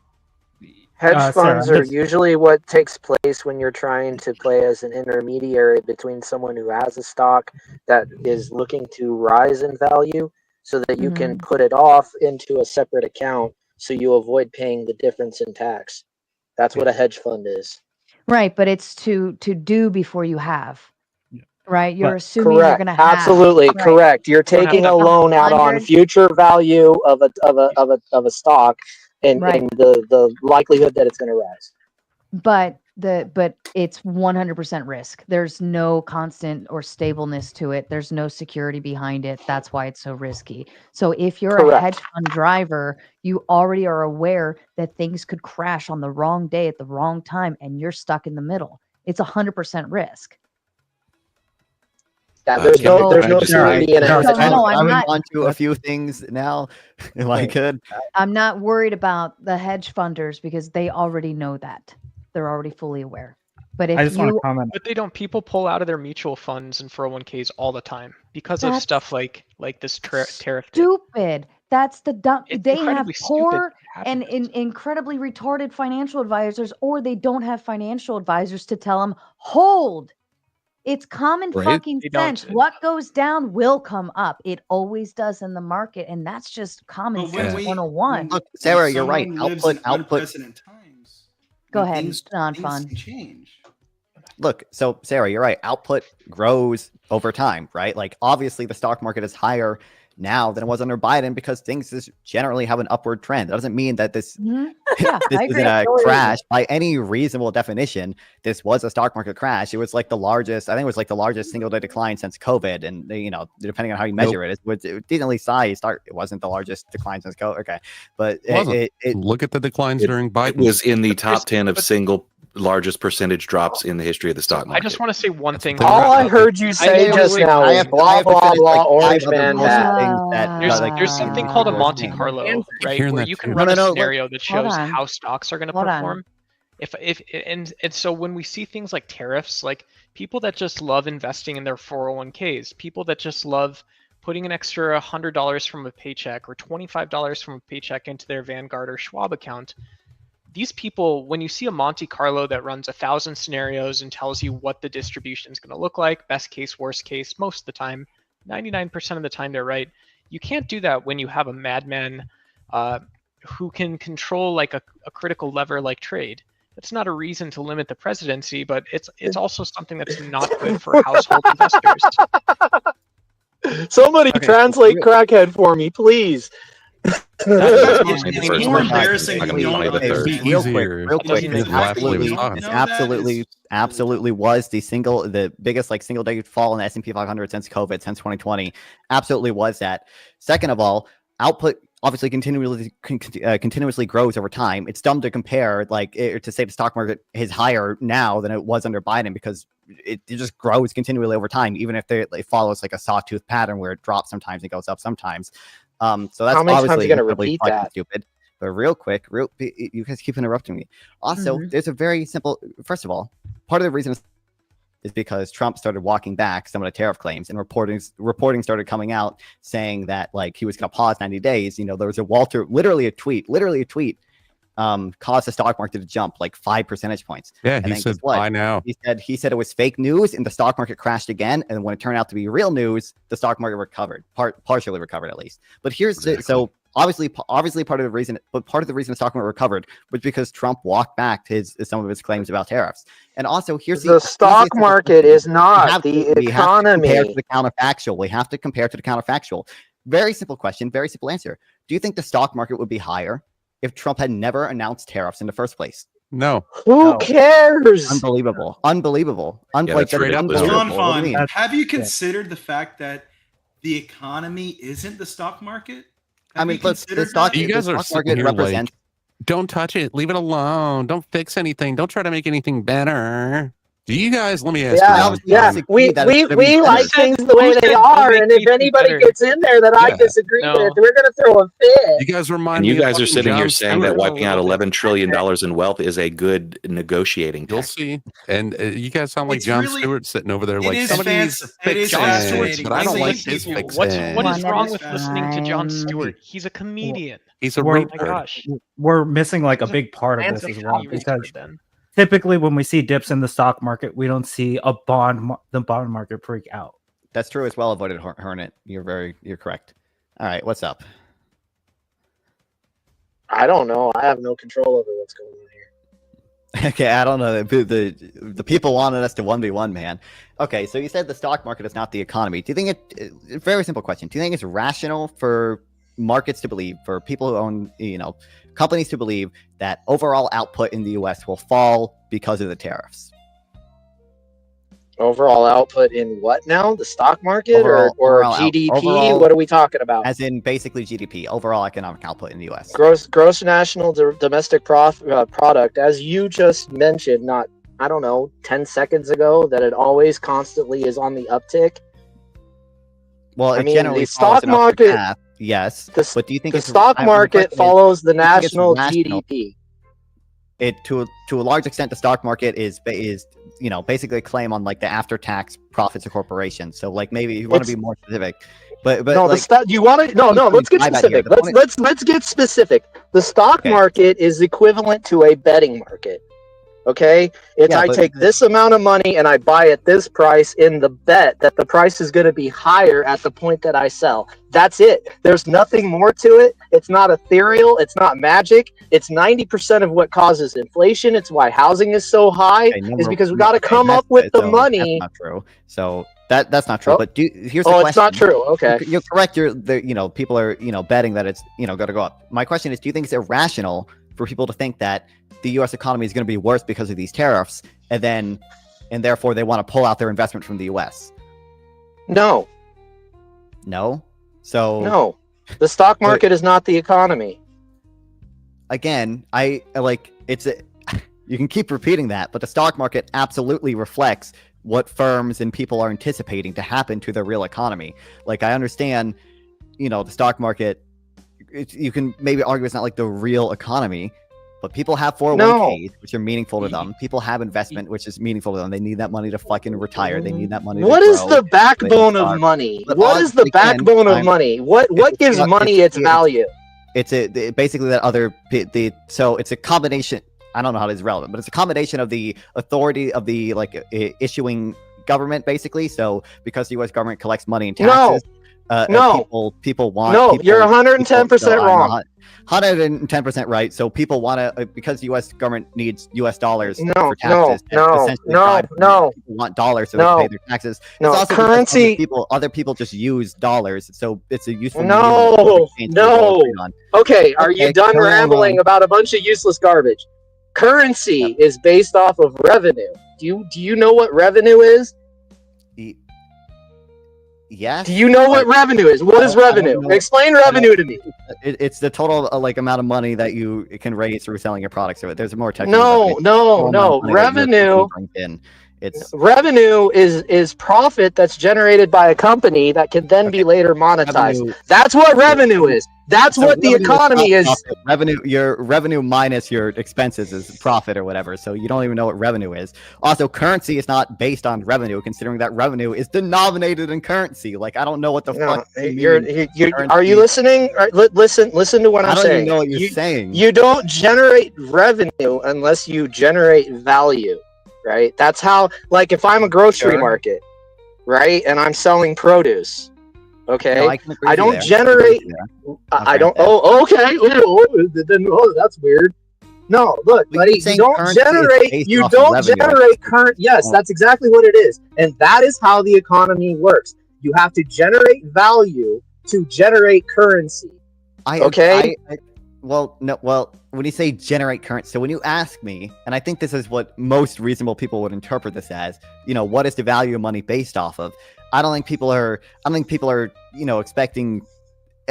Hedge funds are usually what takes place when you're trying to play as an intermediary between someone who has a stock that is looking to rise in value so that you can put it off into a separate account so you avoid paying the difference in tax. That's what a hedge fund is. Right, but it's to do before you have. Right, you're assuming you're going to have. Absolutely correct. You're taking a loan out on future value of a stock and the likelihood that it's going to rise. But it's 100% risk. There's no constant or stableness to it. There's no security behind it. That's why it's so risky. So if you're a hedge fund driver, you already are aware that things could crash on the wrong day at the wrong time, and you're stuck in the middle. It's 100% risk. Yeah, there's no security in it. I'm on to a few things now, if I could. I'm not worried about the hedge funders because they already know that. They're already fully aware. But if I just want to comment. But they don't. People pull out of their mutual funds and 401ks all the time because of stuff like this tariff. Stupid. That's the dumb. They have poor and incredibly retarded financial advisors, or they don't have financial advisors to tell them, hold. It's common fucking sense. What goes down will come up. It always does in the market, and that's just common sense 101. Look, Sarah, you're right. Output. Go ahead. It's not fun. Look, so Sarah, you're right. Output grows over time, right? Like obviously the stock market is higher now than it was under Biden because things just generally have an upward trend. That doesn't mean that this, this isn't a crash by any reasonable definition. This was a stock market crash. It was like the largest, I think it was like the largest single day decline since COVID. And, you know, depending on how you measure it, it decently sized. It wasn't the largest decline since COVID. Okay. But look at the declines during Biden. It was in the top 10 of single largest percentage drops in the history of the stock market. I just want to say one thing. All I heard you say just now is blah, blah, blah, orange man. There's something called a Monte Carlo, right? Where you can run a scenario that shows how stocks are going to perform. And so when we see things like tariffs, like people that just love investing in their 401ks, people that just love putting an extra $100 from a paycheck or $25 from a paycheck into their Vanguard or Schwab account, these people, when you see a Monte Carlo that runs 1,000 scenarios and tells you what the distribution is going to look like, best case, worst case, most of the time, 99% of the time they're right. You can't do that when you have a madman who can control like a critical lever like trade. That's not a reason to limit the presidency, but it's also something that's not good for household investors. Somebody translate crackhead for me, please. It's more embarrassing when you don't understand. Real quick. It absolutely was the biggest single day fall in the S&P 500 since COVID, since 2020. Absolutely was that. Second of all, output obviously continuously grows over time. It's dumb to compare, to say the stock market is higher now than it was under Biden, because it just grows continually over time, even if it follows a sawtooth pattern where it drops sometimes and goes up sometimes. So that's how many obviously times are you going to repeat that? Stupid. But real quick, you guys keep interrupting me. Also, there's a very simple. First of all, part of the reason is because Trump started walking back some of the tariff claims, and reporting started coming out saying that he was going to pause 90 days. There was literally a tweet, caused the stock market to jump 5 percentage points. Yeah, and he said, "Why now?" He said it was fake news, and the stock market crashed again. And when it turned out to be real news, the stock market recovered, partially recovered at least. But here's so obviously part of the reason the stock market recovered was because Trump walked back some of his claims about tariffs. And also, here's the stock market is not the economy. We have to compare to the counterfactual. Very simple question, very simple answer. Do you think the stock market would be higher if Trump had never announced tariffs in the first place? No. Who cares? Unbelievable. John, have you considered the fact that the economy isn't the stock market? The stock market represents. Don't touch it. Leave it alone. Don't fix anything. Don't try to make anything better. Do you guys? Let me ask you. We like things the way they are, and if anybody gets in there that I disagree with, we're going to throw a fit. You guys remind me. You guys are sitting here saying that wiping out $11 trillion in wealth is a good negotiating tactic. You'll see. And you guys sound like Jon Stewart sitting over there, somebody needs to fix Jon Stewart, but I don't like his fixing. What is wrong with listening to Jon Stewart? He's a comedian. He's a my gosh. We're missing a big part of this as well, because typically when we see dips in the stock market, we don't see the bond market freak out. That's true as well, avoided Hornet. You're correct. All right, what's up? I don't know. I have no control over what's going on here. Okay, I don't know. The people wanted us to 1v1, man. Okay, so you said the stock market is not the economy. Do you think very simple question. Do you think it's rational for markets to believe, for people who own, companies to believe that overall output in the U.S. will fall because of the tariffs? Overall output in what now? The stock market or GDP? What are we talking about? As in basically GDP, overall economic output in the U.S. Gross national domestic product, as you just mentioned, 10 seconds ago, that it always constantly is on the uptick. Well, generally the stock market. Yes, but do you think the stock market follows the national GDP? To a large extent, the stock market is basically a claim on the after-tax profits of corporations. So maybe you want to be more specific, but no, you want to no. Let's get specific. Let's get specific. The stock market is equivalent to a betting market. Okay, I take this amount of money and I buy at this price in the bet that the price is going to be higher at the point that I sell. That's it. There's nothing more to it. It's not ethereal. It's not magic. It's 90% of what causes inflation. It's why housing is so high. Is because we got to come up with the money. That's not true. So that's not true. But here's the question. It's not true. Okay, you're correct. People are betting that it's going to go up. My question is, do you think it's irrational for people to think that the U.S. economy is going to be worse because of these tariffs, and therefore they want to pull out their investment from the U.S.? No. So no, the stock market is not the economy. Again, you can keep repeating that, but the stock market absolutely reflects what firms and people are anticipating to happen to the real economy. I understand, the stock market. You can maybe argue it's not the real economy. But people have 401ks, which are meaningful to them. People have investment, which is meaningful to them. They need that money to fucking retire. They need that money. What is the backbone of money? What is the backbone of money? What gives money its value? It's basically that so it's a combination. I don't know how this is relevant, but it's a combination of the authority of the issuing government, basically. So because the U.S. government collects money in taxes. People want. No, you're 110% wrong. 110% right. So people want to, because the U.S. government needs U.S. dollars for taxes. No. People want dollars so they can pay their taxes. No, it's also currency. Other people just use dollars, so it's a useful. Okay, are you done rambling about a bunch of useless garbage? Currency is based off of revenue. Do you know what revenue is? Yes. Do you know what revenue is? What is revenue? Explain revenue to me. It's the total amount of money that you can raise through selling your products. So there's a more technical. No. Revenue is profit that's generated by a company that can then be later monetized. That's what revenue is. That's what the economy is. Your revenue minus your expenses is profit or whatever. So you don't even know what revenue is. Also, currency is not based on revenue, considering that revenue is denominated in currency. Like, I don't know what the fuck. Are you listening? Listen to what I'm saying. I don't even know what you're saying. You don't generate revenue unless you generate value, right? That's how. Like, if I'm a grocery market, right, and I'm selling produce. Okay, no, I don't generate. I don't. Oh, okay. Oh, that's weird. No, look, buddy. You don't generate. You don't generate current. Yes, that's exactly what it is, and that is how the economy works. You have to generate value to generate currency. Well, when you say generate currency, so when you ask me, and I think this is what most reasonable people would interpret this as, what is the value of money based off of? I don't think people are, expecting.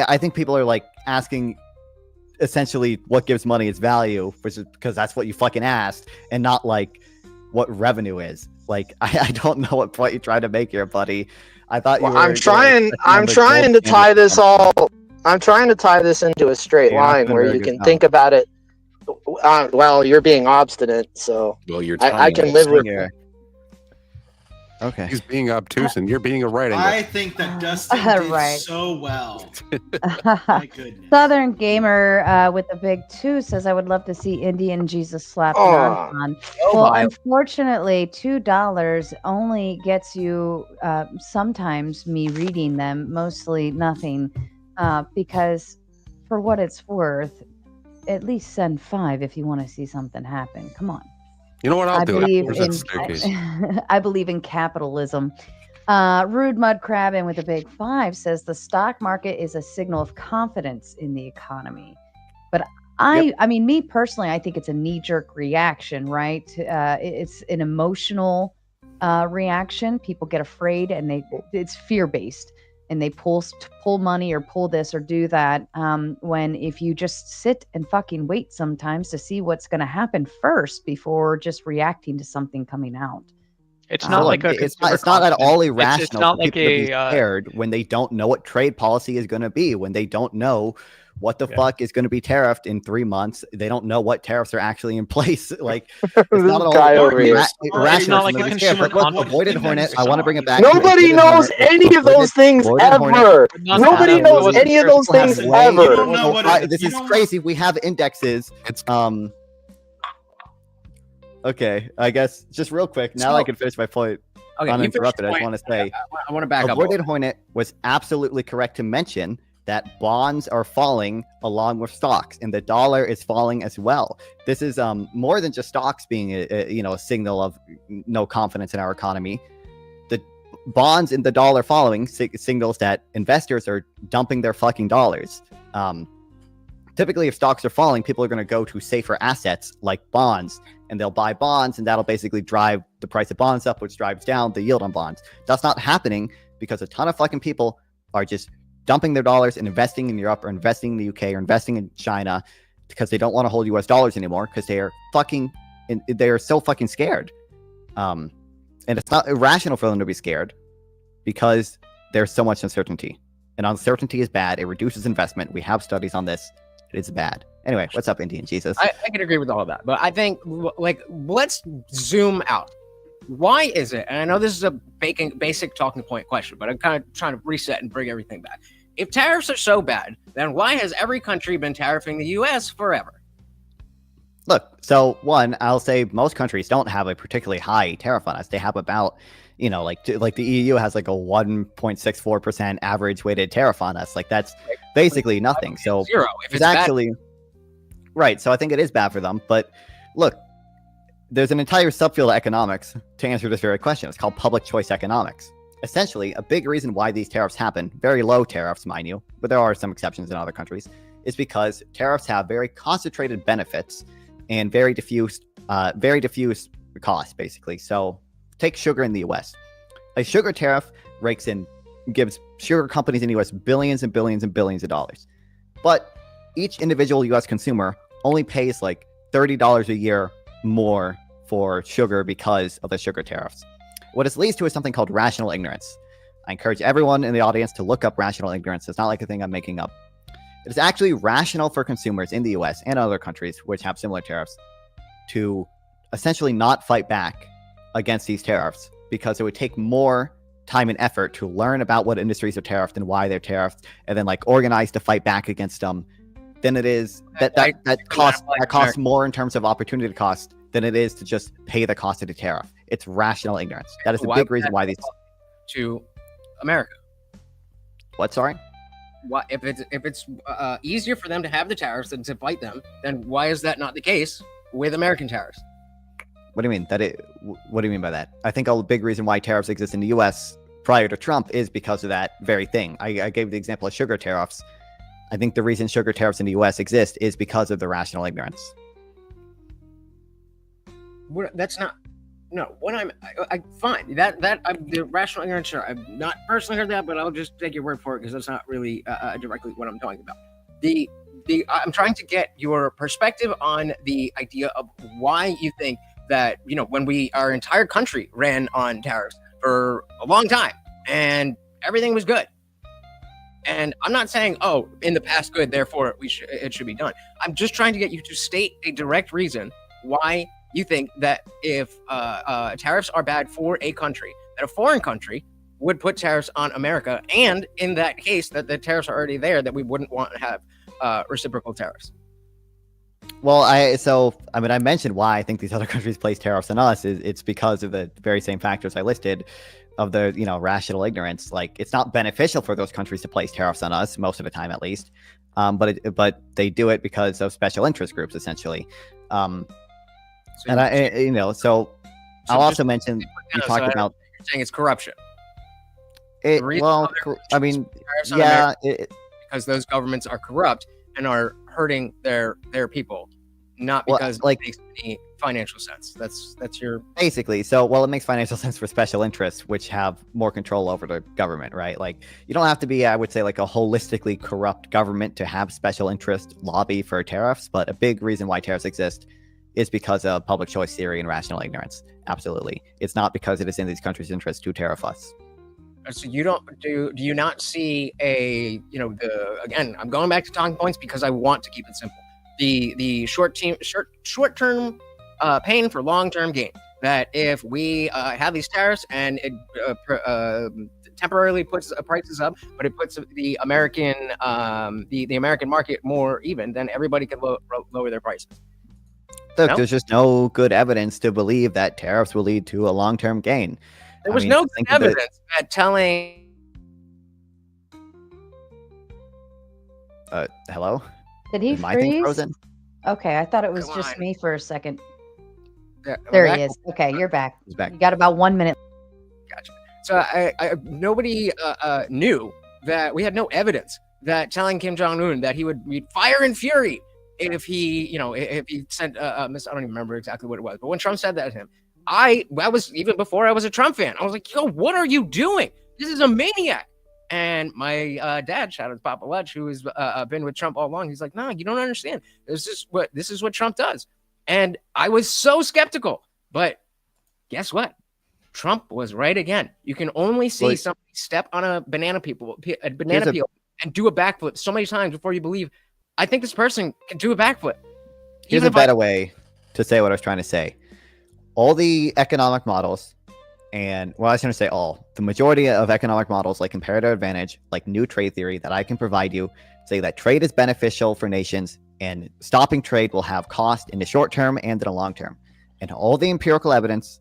I think people are like asking, essentially, what gives money its value, which is because that's what you fucking asked, and not like what revenue is. Like, I don't know what point you're trying to make here, buddy. I thought you were. I'm trying to tie this all. I'm trying to tie this into a straight line where you can think about it. Well, you're being obstinate, so I can live with it. Okay. He's being obtuse and you're being a right angle. I think that Dustin did so well. My goodness. Southern Gamer with a big 2 says, I would love to see Indian Jesus slapped on. Well, unfortunately, $2 only gets you sometimes me reading them, mostly nothing. Because for what it's worth, at least send 5 if you want to see something happen. Come on. You know what I'll do? I believe in capitalism. Rude Mud Crab in with a big 5 says the stock market is a signal of confidence in the economy. But I mean, me personally, I think it's a knee-jerk reaction, right? It's an emotional reaction. People get afraid and it's fear-based. And they pull money or pull this or do that. When if you just sit and fucking wait sometimes to see what's going to happen first before just reacting to something coming out. It's not like it's not at all irrational. It's not like people to be scared when they don't know what trade policy is going to be, when they don't know what the fuck is going to be tariffed in 3 months. They don't know what tariffs are actually in place. Like, it's not at all irrational. It's not like a consumer confidence. Avoided Hornet. I want to bring it back. Nobody knows any of those things ever. Nobody knows any of those things ever. This is crazy. We have indexes. Okay, I guess just real quick. Now I can finish my point. Okay, uninterrupted. I just want to say, I want to back up. Avoided Hornet was absolutely correct to mention that bonds are falling along with stocks, and the dollar is falling as well. This is more than just stocks being a signal of no confidence in our economy. The bonds and the dollar following signals that investors are dumping their fucking dollars. Typically, if stocks are falling, people are going to go to safer assets like bonds, and they'll buy bonds, and that'll basically drive the price of bonds up, which drives down the yield on bonds. That's not happening because a ton of fucking people are just dumping their dollars and investing in Europe or investing in the UK or investing in China because they don't want to hold US dollars anymore because they are so fucking scared. And it's not irrational for them to be scared because there's so much uncertainty. And uncertainty is bad. It reduces investment. We have studies on this. It is bad. Anyway, what's up, Indian Jesus? I can agree with all of that. But I think, let's zoom out. Why is it, and I know this is a basic talking point question, but I'm kind of trying to reset and bring everything back. If tariffs are so bad, then why has every country been tariffing the U.S. forever? Look, so one, I'll say most countries don't have a particularly high tariff on us. They have about, like the EU has like a 1.64% average weighted tariff on us. Like, that's basically nothing. So zero. If it's actually, Right. So I think it is bad for them. But look, there's an entire subfield of economics to answer this very question. It's called public choice economics. Essentially, a big reason why these tariffs happen, very low tariffs, mind you, but there are some exceptions in other countries, is because tariffs have very concentrated benefits and very diffuse costs, basically. So take sugar in the US. A sugar tariff gives sugar companies in the US billions and billions and billions of dollars. But each individual US consumer only pays like $30 a year more for sugar because of the sugar tariffs. What this leads to is something called rational ignorance. I encourage everyone in the audience to look up rational ignorance. It's not like a thing I'm making up. It is actually rational for consumers in the US and other countries which have similar tariffs to essentially not fight back against these tariffs, because it would take more time and effort to learn about what industries are tariffed and why they're tariffed, and then like organize to fight back against them, than it is that costs more in terms of opportunity cost than it is to just pay the cost of the tariff. It's rational ignorance. That is the big reason why these to America. What? Sorry. Why, if it's easier for them to have the tariffs than to fight them, then why is that not the case with American tariffs? What do you mean? What do you mean by that? I think a big reason why tariffs exist in the U.S. prior to Trump is because of that very thing. I gave the example of sugar tariffs. I think the reason sugar tariffs in the U.S. exist is because of the rational ignorance. That's not. No, what I fine that the rational ignorance. Sure, I've not personally heard that, but I'll just take your word for it because that's not really directly what I'm talking about. I'm trying to get your perspective on the idea of why you think that, you know, when our entire country ran on tariffs for a long time and everything was good. And I'm not saying, oh, in the past good, therefore it should be done. I'm just trying to get you to state a direct reason why you think that if tariffs are bad for a country, that a foreign country would put tariffs on America, and in that case, that the tariffs are already there, that we wouldn't want to have reciprocal tariffs. Well, I mentioned why I think these other countries place tariffs on us. It's because of the very same factors I listed, of the, you know, rational ignorance. Like, it's not beneficial for those countries to place tariffs on us most of the time, at least. But they do it because of special interest groups, essentially. So I'll also mention you talked about. You're saying it's corruption. Because those governments are corrupt and are hurting their people, not because it makes any financial sense. That's your basically. So, it makes financial sense for special interests, which have more control over the government, right? Like, you don't have to be, I would say, like a holistically corrupt government to have special interest lobby for tariffs. But a big reason why tariffs exist is because of public choice theory and rational ignorance. Absolutely, it's not because it is in these countries' interest to tariff us. So do you not see again, I'm going back to talking points because I want to keep it simple. The short-term pain for long-term gain. That if we have these tariffs and it temporarily puts prices up, but it puts the American the American market more even, then everybody can lower their prices. Look, there's just no good evidence to believe that tariffs will lead to a long-term gain. There was no evidence at telling. Hello? Did he freeze? Frozen? Okay, I thought it was just me for a second. There he is. Okay, you're back. He's back. You got about 1 minute. Gotcha. So nobody knew that we had no evidence that telling Kim Jong-un that he would fire in fury if he sent I don't even remember exactly what it was, but when Trump said that to him, I was, even before I was a Trump fan, I was like, yo, what are you doing? This is a maniac. And my dad, shout out to Papa Lutch, who has been with Trump all along, he's like, no, you don't understand. This is what Trump does. And I was so skeptical. But guess what? Trump was right again. You can only see somebody step on a banana peel and do a backflip so many times before you believe, I think this person can do a backflip. Here's a better way to say what I was trying to say. All the economic models, and I was going to say the majority of economic models, like comparative advantage, like new trade theory that I can provide you, say that trade is beneficial for nations and stopping trade will have cost in the short term and in the long term. And all the empirical evidence,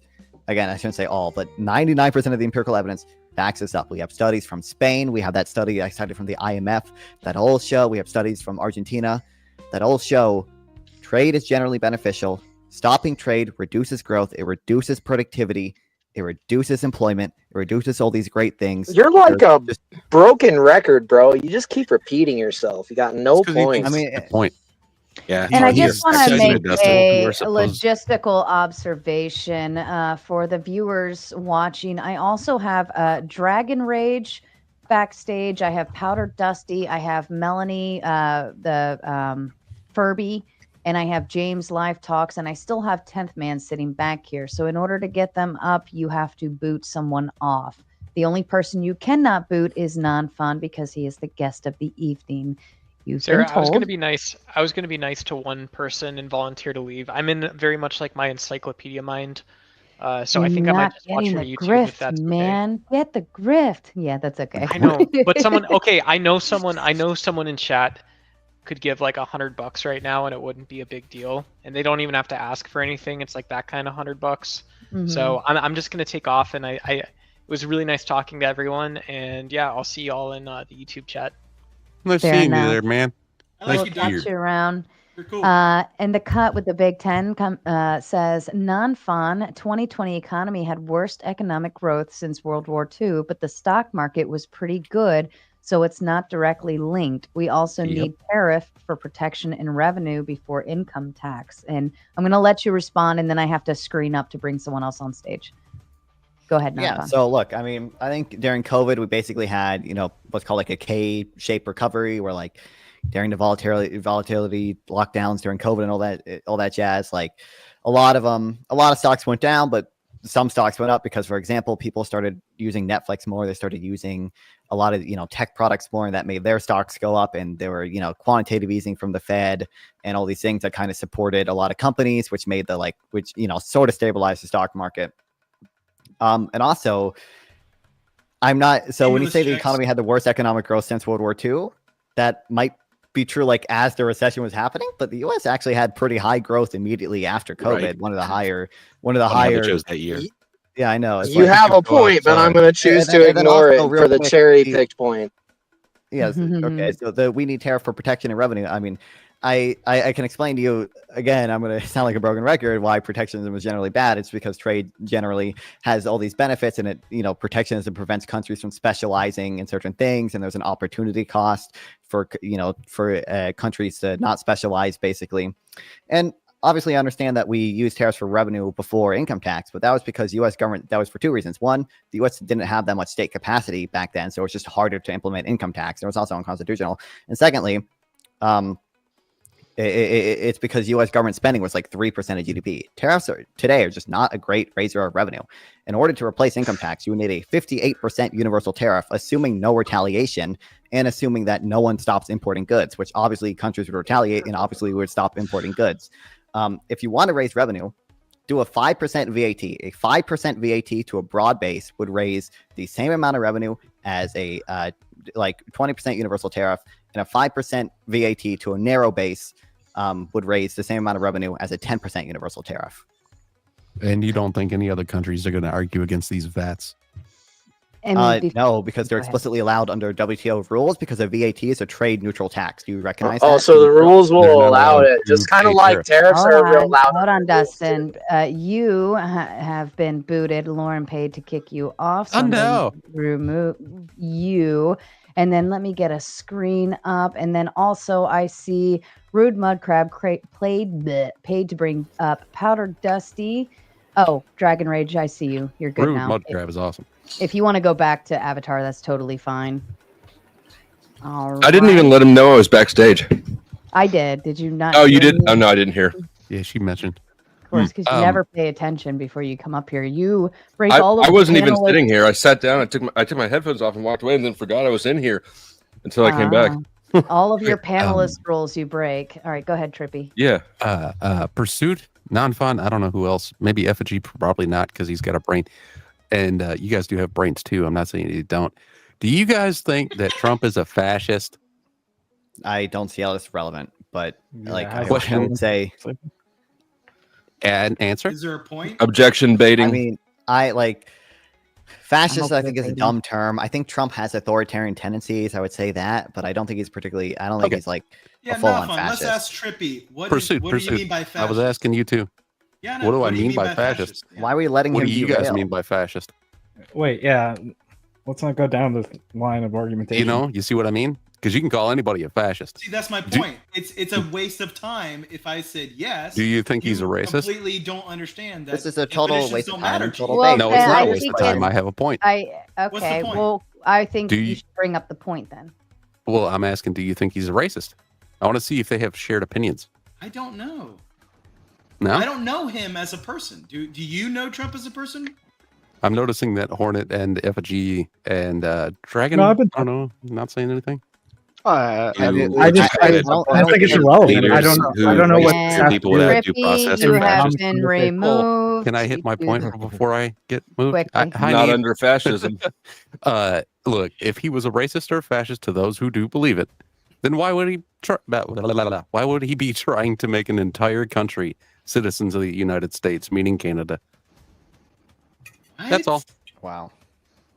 again, I shouldn't say all, but 99% of the empirical evidence backs this up. We have studies from Spain. We have that study I cited from the IMF that all show. We have studies from Argentina that all show Trade is generally beneficial. Stopping trade reduces growth. It reduces productivity. It reduces employment. It reduces all these great things. You're like a broken record, bro. You just keep repeating yourself. You got no point. I mean, point. Yeah, and I just want to make a logistical observation for the viewers watching. I also have Dragon Rage backstage. I have Powder Dusty. I have Melanie, the Furby, and I have James Live Talks, and I still have 10th Man sitting back here. So in order to get them up, you have to boot someone off. The only person you cannot boot is Non-Fun because he is the guest of the evening. Sarah, I was going to be nice. I was going to be nice to one person and volunteer to leave. I'm in very much like my encyclopedia mind. So I think I might just watch from YouTube grift, if that's man. Okay. Get the grift. Yeah, that's okay. I know, but someone. Okay, I know someone in chat could give like $100 right now, and it wouldn't be a big deal. And they don't even have to ask for anything. It's like that kind of $100. Mm-hmm. So I'm just going to take off, and it was really nice talking to everyone. And yeah, I'll see y'all in the YouTube chat. Nice seeing you there, man. We'll catch you around. You're cool. And the cut with the Big Ten says, Non-Fun 2020 economy had worst economic growth since World War II, but the stock market was pretty good, so it's not directly linked. We also need tariff for protection and revenue before income tax. And I'm going to let you respond, and then I have to screen up to bring someone else on stage. Go ahead. Yeah. So look, I mean, I think during COVID, we basically had, what's called like a K-shaped recovery, where like during the volatility lockdowns during COVID and all that jazz, like a lot of stocks went down, but some stocks went up because, for example, people started using Netflix more. They started using a lot of, tech products more, and that made their stocks go up. And there were, quantitative easing from the Fed and all these things that kind of supported a lot of companies, which made sort of stabilized the stock market. And also, when you say the economy had the worst economic growth since World War II, that might be true like as the recession was happening, but the US actually had pretty high growth immediately after COVID. Right. One of the higher shows that year. Yeah, I know. You have a point, but I'm going to choose to ignore it for the cherry picked point. Yes. Okay. So we need tariff for protection and revenue. I mean, I can explain to you again. I'm going to sound like a broken record. Why protectionism is generally bad? It's because trade generally has all these benefits, and it, protectionism prevents countries from specializing in certain things, and there's an opportunity cost for countries to not specialize, basically. And obviously, I understand that we use tariffs for revenue before income tax, but that was because U.S. government. That was for two reasons. One, the U.S. didn't have that much state capacity back then, so it was just harder to implement income tax. It was also unconstitutional. And secondly, it's because U.S. government spending was like 3% of GDP. Tariffs today are just not a great raiser of revenue. In order to replace income tax, you would need a 58% universal tariff, assuming no retaliation and assuming that no one stops importing goods, which obviously countries would retaliate and obviously would stop importing goods. If you want to raise revenue, do a 5% VAT. A 5% VAT to a broad base would raise the same amount of revenue as a 20% universal tariff, and a 5% VAT to a narrow base would raise the same amount of revenue as a 10% universal tariff. And you don't think any other countries are going to argue against these VATs? No, because they're explicitly allowed under WTO rules, because a VAT is a trade neutral tax. Do you recognize that? Oh, so the rules will allow it, just kind of like tariffs are allowed. Hold on, Dustin. You have been booted. Lauren paid to kick you off. Oh, no. Remove you. And then let me get a screen up. And then also I see Rude Mudcrab paid to bring up Powder Dusty. Oh, Dragon Rage, I see you. You're good now. Rude Mudcrab is awesome. If you want to go back to Avatar, that's totally fine. All right. I didn't even let him know I was backstage. I did. Did you not? Oh, you did? Oh, no, I didn't hear. Yeah, she mentioned. Of course, because you never pay attention before you come up here. You break all of I wasn't even sitting here. I sat down. I took my headphones off and walked away, and then forgot I was in here until I came back. All of your panelist rules you break. All right, go ahead, Trippy. Yeah. Pursuit, Non-Fun. I don't know who else. Maybe Effigy, probably not, because he's got a brain. And you guys do have brains too. I'm not saying you don't. Do you guys think that Trump is a fascist? I don't see how that's relevant, but I would say. And answer. Is there a point? Objection baiting. I mean, fascist, I think, is a dumb term. I think Trump has authoritarian tendencies. I would say that, but I don't think he's particularly. I don't think he's like. a full-on fascist. Let's ask Trippy. What do you mean by fascist? I was asking you too. Yeah, what do I mean by fascist? Yeah. Why are we letting him What do you guys derail? mean by fascist? Wait, yeah. Let's not go down this line of argumentation. You see what I mean? Because you can call anybody a fascist. See, that's my point. It's a waste of time if I said yes. Do you think he's a racist? Completely don't understand that. This is a total waste of time. No, it's not a waste of time. I have a point. Okay. Well, I think you should bring up the point then. Well, I'm asking, do you think he's a racist? I want to see if they have shared opinions. I don't know. No? I don't know him as a person. Do you know Trump as a person? I'm noticing that Hornet and Effigy and Dragon. No, I don't know. Not saying anything. I don't think it's irrelevant. I don't know what people would have due process. You have been removed. Can I hit my point before I get moved? Not under fascism. Look, if he was a racist or a fascist, to those who do believe it, then why would he why would he be trying to make an entire country citizens of the United States, meaning Canada? That's all. Wow.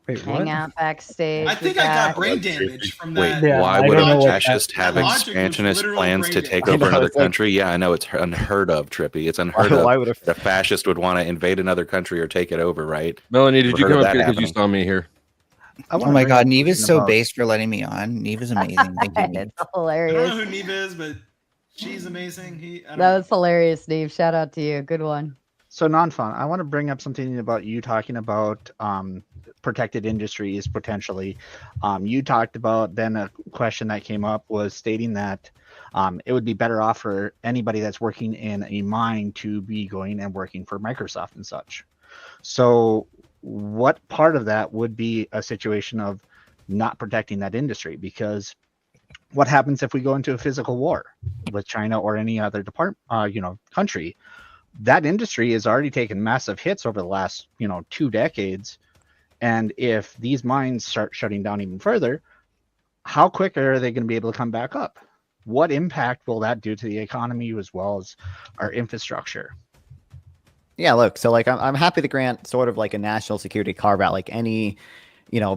Wait, Hang out backstage. I think I got brain damage from that. Wait, why would a fascist have expansionist plans to take over another country? Yeah, I know it's unheard of, Trippy. It's unheard of. Why would a fascist would want to invade another country or take it over, right? Melanie, did you come up here because you saw me here? Oh my God, Neve is so based for letting me on. Neve is amazing. Thank you, Neve. It's hilarious. I don't know who Neve is, but she's amazing. That was hilarious, Neve. Shout out to you. Good one. So non-fun. I want to bring up something about you talking about protected industries potentially. You talked about then a question that came up was stating that it would be better off for anybody that's working in a mine to be going and working for Microsoft and such. So what part of that would be a situation of not protecting that industry? Because what happens if we go into a physical war with China or any other country? That industry has already taken massive hits over the last 2 decades, and if these mines start shutting down even further, how quick are they going to be able to come back up? What impact will that do to the economy as well as our infrastructure? Yeah, look, so like I'm happy to grant sort of like a national security carve out, like any,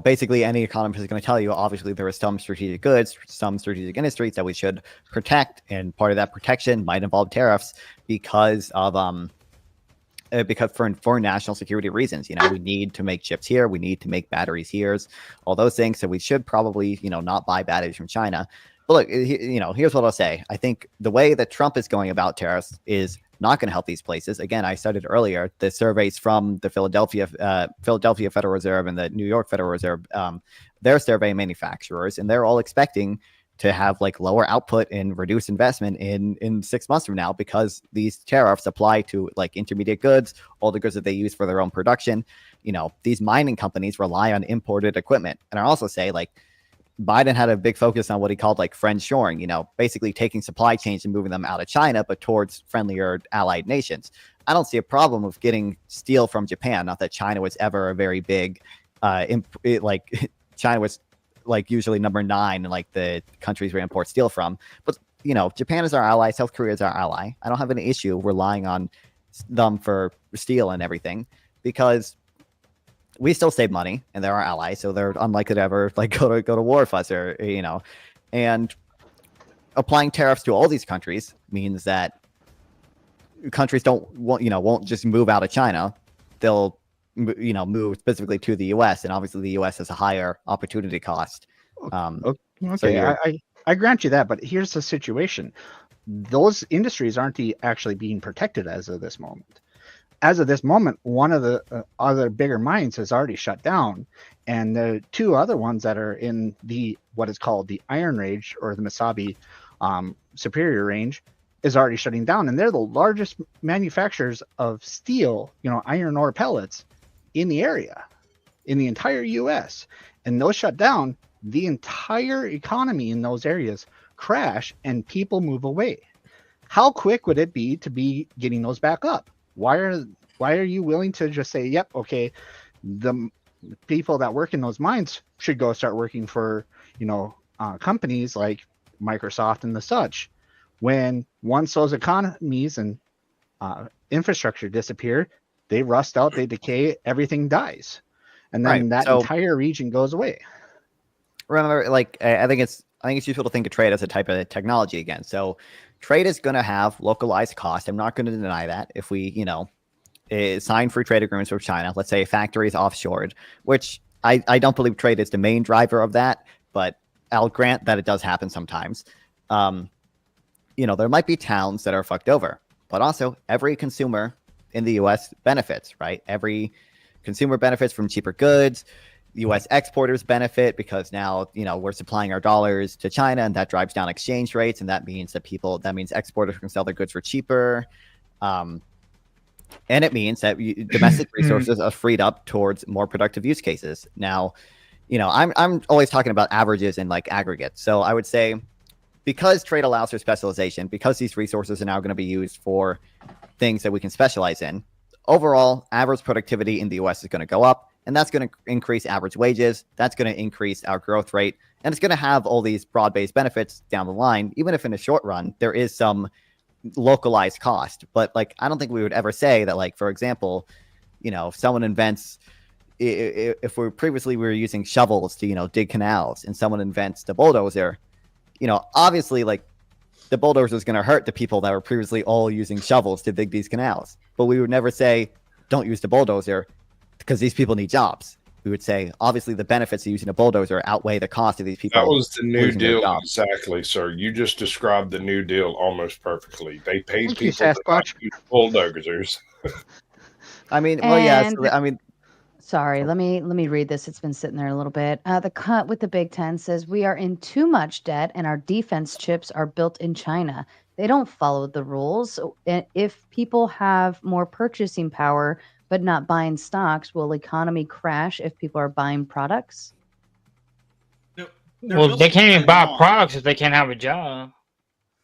basically any economist is going to tell you, obviously there are some strategic goods, some strategic industries that we should protect, and part of that protection might involve tariffs because of for national security reasons. We need to make chips here, we need to make batteries here, all those things. So we should probably not buy batteries from China. But look, here's what I'll say. I think the way that Trump is going about tariffs is not going to help these places. Again, I cited earlier the surveys from the Philadelphia Federal Reserve and the New York Federal Reserve. They're surveying manufacturers, and they're all expecting to have like lower output and reduced investment in 6 months from now, because these tariffs apply to like intermediate goods, all the goods that they use for their own production. These mining companies rely on imported equipment. And I also say, like, Biden had a big focus on what he called like friendshoring, basically taking supply chains and moving them out of China, but towards friendlier allied nations. I don't see a problem with getting steel from Japan. Not that China was ever a very big, China was like usually number 9 in like the countries we import steel from. But, Japan is our ally. South Korea is our ally. I don't have any issue relying on them for steel and everything, because we still save money and they're our allies, so they're unlikely to ever like go to war with us, or and applying tariffs to all these countries means that countries won't just move out of China. They'll move specifically to the US, and obviously the US has a higher opportunity cost. Okay, so I grant you that, but here's the situation. Those industries aren't actually being protected as of this moment. As of this moment, one of the other bigger mines has already shut down, and the 2 other ones that are in the what is called the Iron Range or the Mesabi Superior Range is already shutting down, and they're the largest manufacturers of steel, iron ore pellets in the area, in the entire U.S. And those shut down, the entire economy in those areas crash, and people move away. How quick would it be to be getting those back up? Why are you willing to just say, yep, okay, the people that work in those mines should go start working for, companies like Microsoft and the such, when once those economies and infrastructure disappear, they rust out, they decay, everything dies. And then that entire region goes away. Remember, like, I think it's I think it's useful to think of trade as a type of technology again. So trade is going to have localized cost. I'm not going to deny that. If we, sign free trade agreements with China, let's say a factory is offshored, which I don't believe trade is the main driver of that, but I'll grant that it does happen sometimes. There might be towns that are fucked over, but also every consumer in the U.S. benefits, right? Every consumer benefits from cheaper goods. U.S. exporters benefit because now, we're supplying our dollars to China, and that drives down exchange rates, and that means exporters can sell their goods for cheaper. And it means that domestic resources are freed up towards more productive use cases. Now, I'm always talking about averages and like aggregates. So I would say, because trade allows for specialization, because these resources are now going to be used for things that we can specialize in, overall average productivity in the U.S. is going to go up, and that's going to increase average wages. That's going to increase our growth rate, and it's going to have all these broad-based benefits down the line, even if in the short run there is some localized cost. But like, I don't think we would ever say that, like, for example, if someone invents, if we were using shovels to, dig canals, and someone invents the bulldozer, obviously, like, the bulldozer is going to hurt the people that were previously all using shovels to dig these canals. But we would never say, don't use the bulldozer because these people need jobs. We would say, obviously, the benefits of using a bulldozer outweigh the cost of these people. That was the New Deal, exactly, sir. You just described the New Deal almost perfectly. They paid people to use bulldozers. I mean, well, yeah. Sorry, let me read this. It's been sitting there a little bit. The cut with the Big Ten says we are in too much debt, and our defense chips are built in China. They don't follow the rules. If people have more purchasing power but not buying stocks, will economy crash if people are buying products? Well, they can't even buy products if they can't have a job.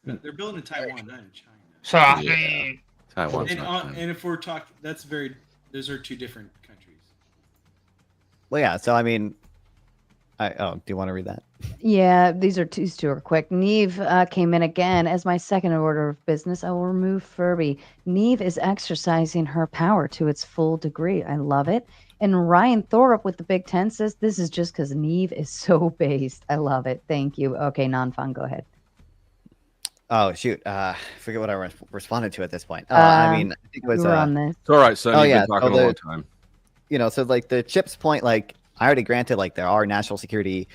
They're building in Taiwan, not in China. So I mean, Taiwan's and if we're talking, those are two different countries. Well, yeah. So I mean, do you want to read that? Yeah, these two are quick. Neve came in again. As my second order of business, I will remove Furby. Neve is exercising her power to its full degree. I love it. And Ryan Thorup with the Big Ten says this is just because Neve is so based. I love it. Thank you. Okay, non-fun, go ahead. Oh, shoot. I forget what I responded to at this point. I mean, I think it was... on this. It's all right, son. You've been talking a long time. So like the chips point, like, I already granted, like, there are national security,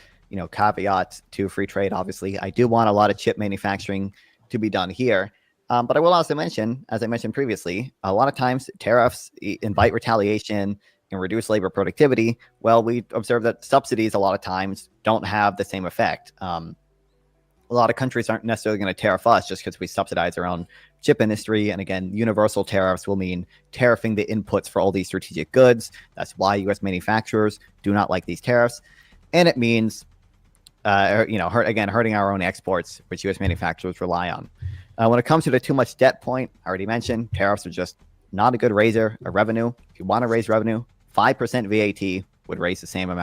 caveats to free trade. Obviously, I do want a lot of chip manufacturing to be done here. But I will also mention, as I mentioned previously, a lot of times tariffs invite retaliation and reduce labor productivity. Well, we observe that subsidies a lot of times don't have the same effect. A lot of countries aren't necessarily going to tariff us just because we subsidize our own chip industry. And again, universal tariffs will mean tariffing the inputs for all these strategic goods. That's why U.S. manufacturers do not like these tariffs. And it means, hurting our own exports, which U.S. manufacturers rely on. When it comes to the too much debt point, I already mentioned tariffs are just not a good raiser of revenue. If you want to raise revenue, 5% VAT would raise the same amount.